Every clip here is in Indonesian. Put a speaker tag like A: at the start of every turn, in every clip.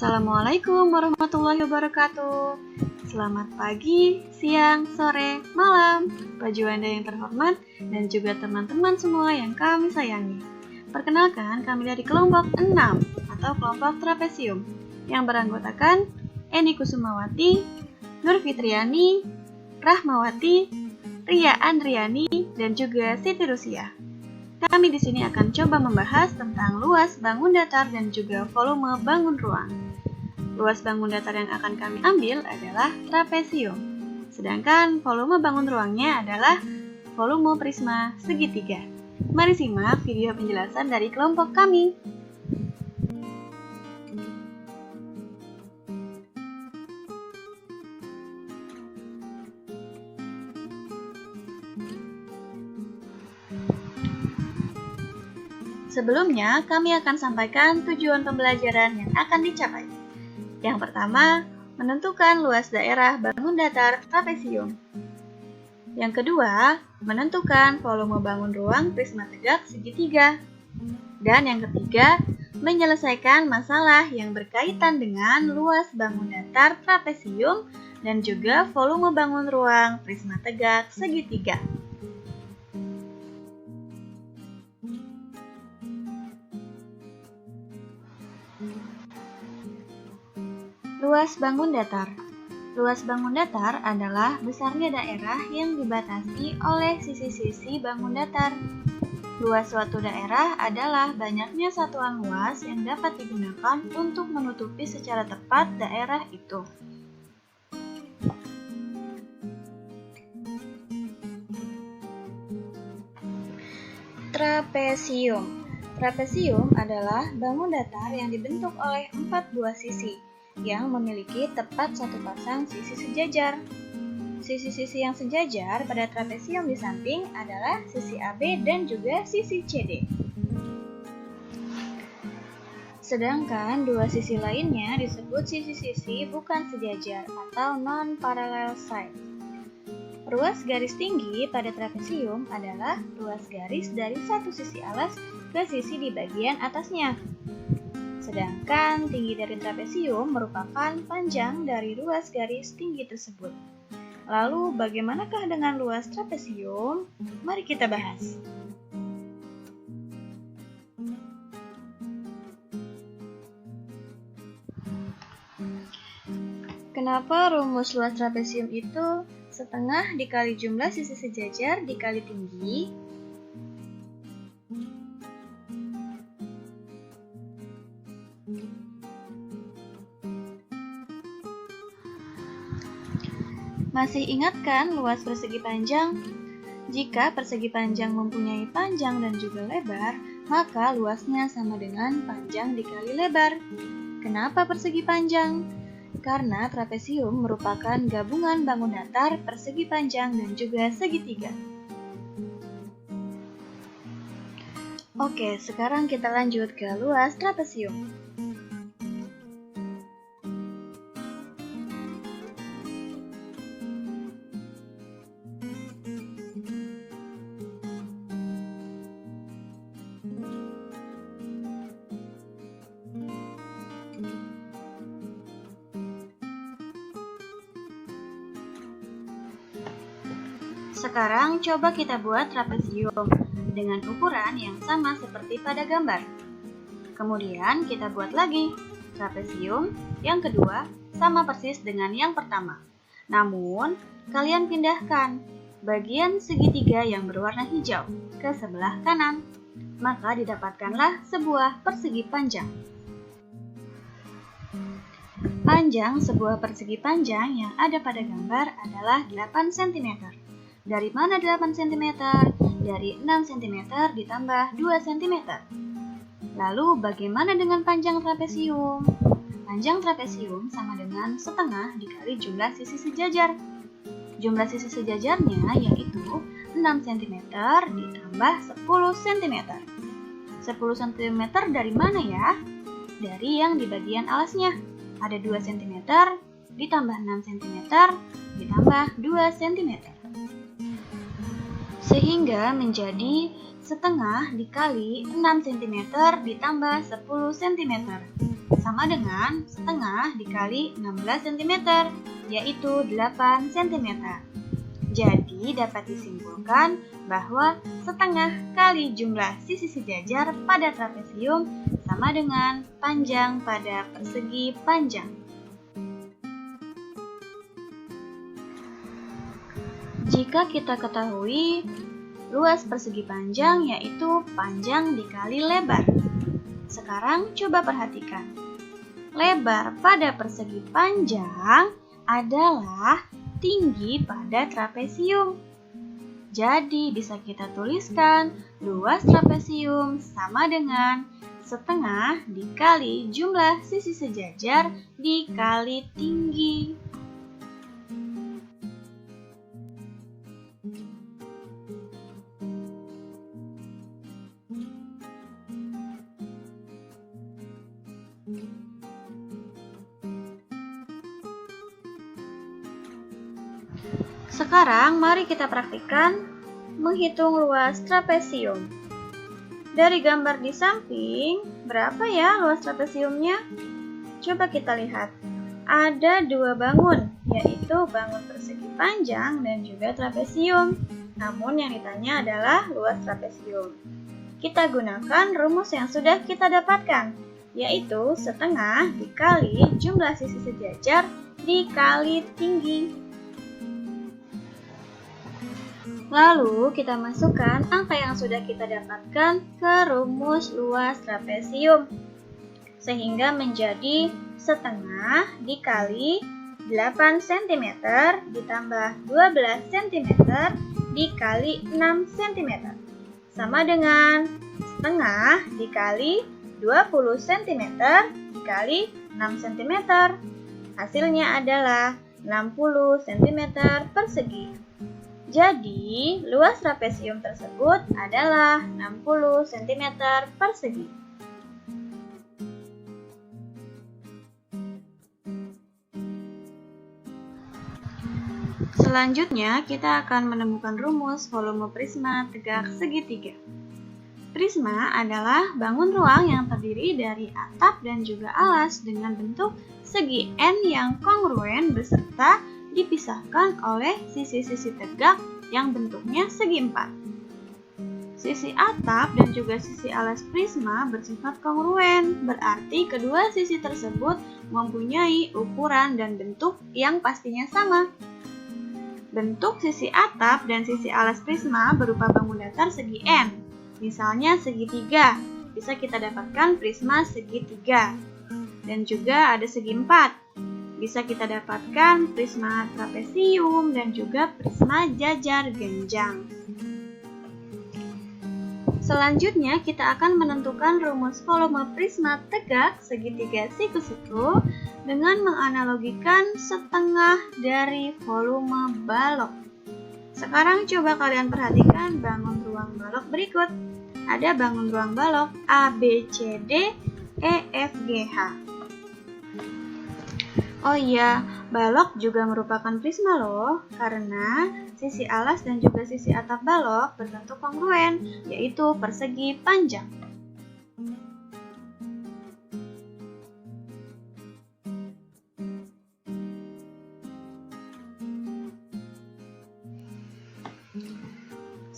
A: Assalamualaikum warahmatullahi wabarakatuh. Selamat pagi, siang, sore, malam, Pak Juanda yang terhormat dan juga teman-teman semua yang kami sayangi. Perkenalkan, kami dari kelompok 6 atau kelompok trapesium yang beranggotakan Eni Kusumawati, Nur Fitriani, Rahmawati, Ria Andriani, dan juga Siti Rusia. Kami di sini akan coba membahas tentang luas bangun datar dan juga volume bangun ruang. Luas bangun datar yang akan kami ambil adalah trapesium, sedangkan volume bangun ruangnya adalah volume prisma segitiga. Mari simak video penjelasan dari kelompok kami. Sebelumnya, kami akan sampaikan tujuan pembelajaran yang akan dicapai. Yang pertama, menentukan luas daerah bangun datar trapesium. Yang kedua, menentukan volume bangun ruang prisma tegak segitiga. Dan yang ketiga, menyelesaikan masalah yang berkaitan dengan luas bangun datar trapesium dan juga volume bangun ruang prisma tegak segitiga. Luas bangun datar. Luas bangun datar adalah besarnya daerah yang dibatasi oleh sisi-sisi bangun datar. Luas suatu daerah adalah banyaknya satuan luas yang dapat digunakan untuk menutupi secara tepat daerah itu. Trapesium. Trapesium adalah bangun datar yang dibentuk oleh 4 buah sisi yang memiliki tepat satu pasang sisi sejajar. Sisi-sisi yang sejajar pada trapesium di samping adalah sisi AB dan juga sisi CD. Sedangkan dua sisi lainnya disebut sisi-sisi bukan sejajar atau non-parallel side. Ruas garis tinggi pada trapesium adalah ruas garis dari satu sisi alas ke sisi di bagian atasnya. Sedangkan tinggi dari trapesium merupakan panjang dari ruas garis tinggi tersebut. Lalu bagaimanakah dengan luas trapesium? Mari kita bahas. Kenapa rumus luas trapesium itu setengah dikali jumlah sisi sejajar dikali tinggi? Masih ingatkan luas persegi panjang? Jika persegi panjang mempunyai panjang dan juga lebar, maka luasnya sama dengan panjang dikali lebar. Kenapa persegi panjang? Karena trapesium merupakan gabungan bangun datar, persegi panjang, dan juga segitiga. Oke, sekarang kita lanjut ke luas trapesium. Sekarang coba kita buat trapesium dengan ukuran yang sama seperti pada gambar. Kemudian kita buat lagi trapesium yang kedua sama persis dengan yang pertama. Namun, kalian pindahkan bagian segitiga yang berwarna hijau ke sebelah kanan. Maka didapatkanlah sebuah persegi panjang. Panjang sebuah persegi panjang yang ada pada gambar adalah 8 cm. Dari mana 8 cm? Dari 6 cm ditambah 2 cm. Lalu bagaimana dengan panjang trapesium? Panjang trapesium sama dengan setengah dikali jumlah sisi sejajar. Jumlah sisi sejajarnya yaitu 6 cm ditambah 10 cm. 10 cm dari mana ya? Dari yang di bagian alasnya. Ada 2 cm ditambah 6 cm ditambah 2 cm. Sehingga menjadi 9 setengah dikali 6 cm ditambah 10 cm sama dengan setengah dikali 16 cm, yaitu 8 cm. Jadi dapat disimpulkan bahwa setengah kali jumlah sisi sejajar pada trapesium sama dengan panjang pada persegi panjang. Jika kita ketahui luas persegi panjang yaitu panjang dikali lebar. Sekarang coba perhatikan. Lebar pada persegi panjang adalah tinggi pada trapesium. Jadi bisa kita tuliskan luas trapesium sama dengan setengah dikali jumlah sisi sejajar dikali tinggi. Sekarang mari kita praktikkan menghitung luas trapesium. Dari gambar di samping, berapa ya luas trapesiumnya? Coba kita lihat. Ada dua bangun, yaitu bangun persegi panjang dan juga trapesium. Namun yang ditanya adalah luas trapesium. Kita gunakan rumus yang sudah kita dapatkan, yaitu setengah dikali jumlah sisi sejajar dikali tinggi. Lalu kita masukkan angka yang sudah kita dapatkan ke rumus luas trapesium. Sehingga menjadi setengah dikali 8 cm ditambah 12 cm dikali 6 cm. Sama dengan setengah dikali 20 cm dikali 6 cm. Hasilnya adalah 60 cm persegi. Jadi, luas trapesium tersebut adalah 60 cm persegi. Selanjutnya, kita akan menemukan rumus volume prisma tegak segitiga. Prisma adalah bangun ruang yang terdiri dari atap dan juga alas dengan bentuk segi N yang kongruen beserta dipisahkan oleh sisi-sisi tegak yang bentuknya segi 4. Sisi atap dan juga sisi alas prisma bersifat kongruen, berarti kedua sisi tersebut mempunyai ukuran dan bentuk yang pastinya sama. Bentuk sisi atap dan sisi alas prisma berupa bangun datar segi N, misalnya segitiga, bisa kita dapatkan prisma segitiga. Dan juga ada segi 4. Bisa kita dapatkan prisma trapesium dan juga prisma jajar genjang. Selanjutnya kita akan menentukan rumus volume prisma tegak segitiga siku-siku dengan menganalogikan setengah dari volume balok. Sekarang coba kalian perhatikan bangun ruang balok berikut. Ada bangun ruang balok A, B, C, D, E, F, G, H. Oh iya, balok juga merupakan prisma loh, karena sisi alas dan juga sisi atap balok berbentuk kongruen, yaitu persegi panjang.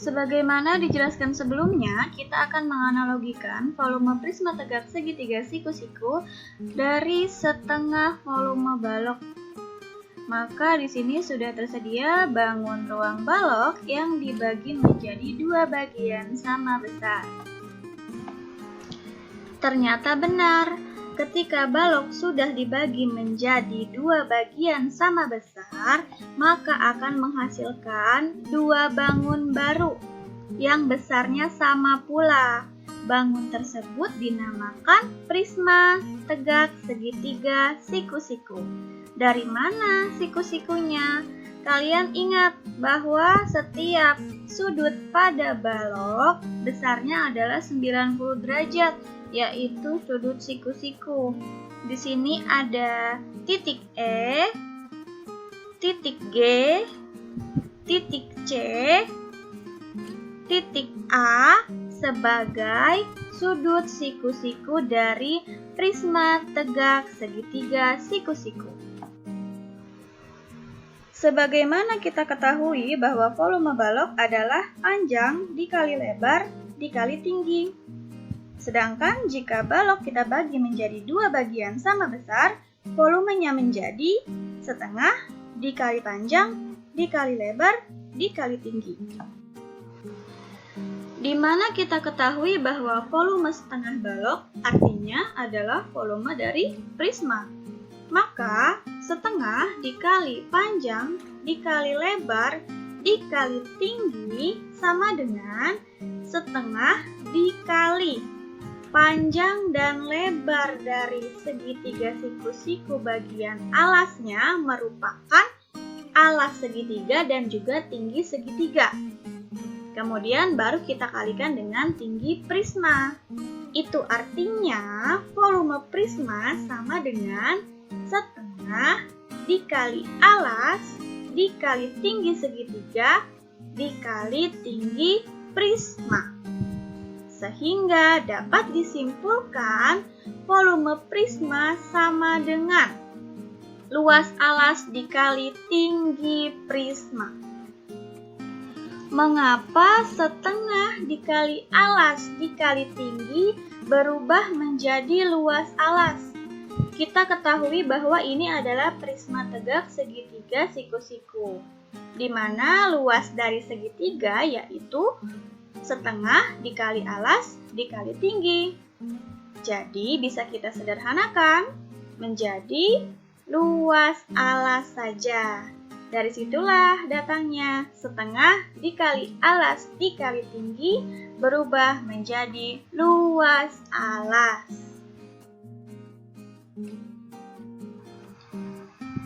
A: Sebagaimana dijelaskan sebelumnya, kita akan menganalogikan volume prisma tegak segitiga siku-siku dari setengah volume balok. Maka di sini sudah tersedia bangun ruang balok yang dibagi menjadi dua bagian sama besar. Ternyata benar. Ketika balok sudah dibagi menjadi dua bagian sama besar, maka akan menghasilkan dua bangun baru yang besarnya sama pula. Bangun tersebut dinamakan prisma tegak segitiga siku-siku. Dari mana siku-sikunya? Kalian ingat bahwa setiap sudut pada balok besarnya adalah 90 derajat. Yaitu sudut siku-siku. Di sini ada titik E, titik G, titik C, titik A sebagai sudut siku-siku dari prisma tegak segitiga siku-siku. Sebagaimana kita ketahui bahwa volume balok adalah panjang dikali lebar dikali tinggi. Sedangkan jika balok kita bagi menjadi dua bagian sama besar, volumenya menjadi setengah dikali panjang dikali lebar dikali tinggi. Di mana kita ketahui bahwa volume setengah balok artinya adalah volume dari prisma. Maka setengah dikali panjang dikali lebar dikali tinggi sama dengan setengah dikali panjang dan lebar dari segitiga siku-siku bagian alasnya merupakan alas segitiga dan juga tinggi segitiga. Kemudian baru kita kalikan dengan tinggi prisma. Itu artinya volume prisma sama dengan setengah dikali alas dikali tinggi segitiga dikali tinggi prisma. Sehingga dapat disimpulkan volume prisma sama dengan luas alas dikali tinggi prisma. Mengapa setengah dikali alas dikali tinggi berubah menjadi luas alas? Kita ketahui bahwa ini adalah prisma tegak segitiga siku-siku, di mana luas dari segitiga yaitu setengah dikali alas dikali tinggi. Jadi bisa kita sederhanakan menjadi luas alas saja. Dari situlah datangnya setengah dikali alas dikali tinggi berubah menjadi luas alas.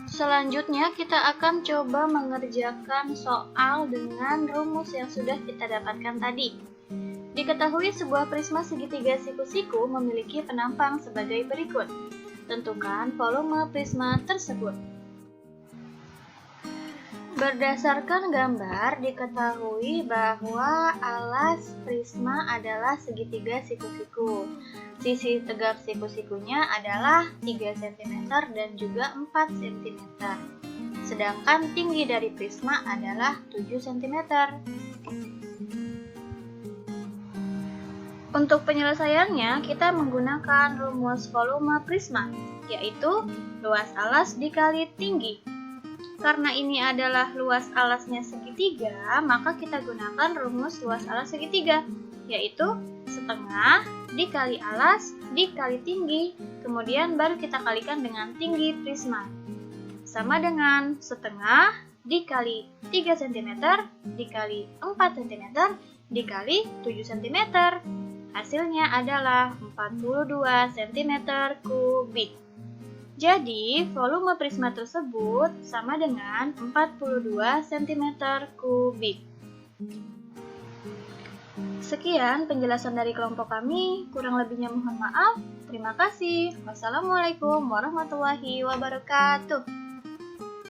A: Selanjutnya kita akan coba mengerjakan soal dengan rumus yang sudah kita dapatkan tadi. Diketahui sebuah prisma segitiga siku-siku memiliki penampang sebagai berikut. Tentukan volume prisma tersebut. Berdasarkan gambar, diketahui bahwa alas prisma adalah segitiga siku-siku. Sisi tegak siku-sikunya adalah 3 cm dan juga 4 cm. Sedangkan tinggi dari prisma adalah 7 cm. Untuk penyelesaiannya, kita menggunakan rumus volume prisma, yaitu luas alas dikali tinggi. Karena ini adalah luas alasnya segitiga, maka kita gunakan rumus luas alas segitiga, yaitu setengah dikali alas dikali tinggi, kemudian baru kita kalikan dengan tinggi prisma. Sama dengan setengah dikali 3 cm dikali 4 cm dikali 7 cm. Hasilnya adalah 42 cm kubik. Jadi, volume prisma tersebut sama dengan 42 cm kubik. Sekian penjelasan dari kelompok kami, kurang lebihnya mohon maaf. Terima kasih. Wassalamualaikum warahmatullahi wabarakatuh.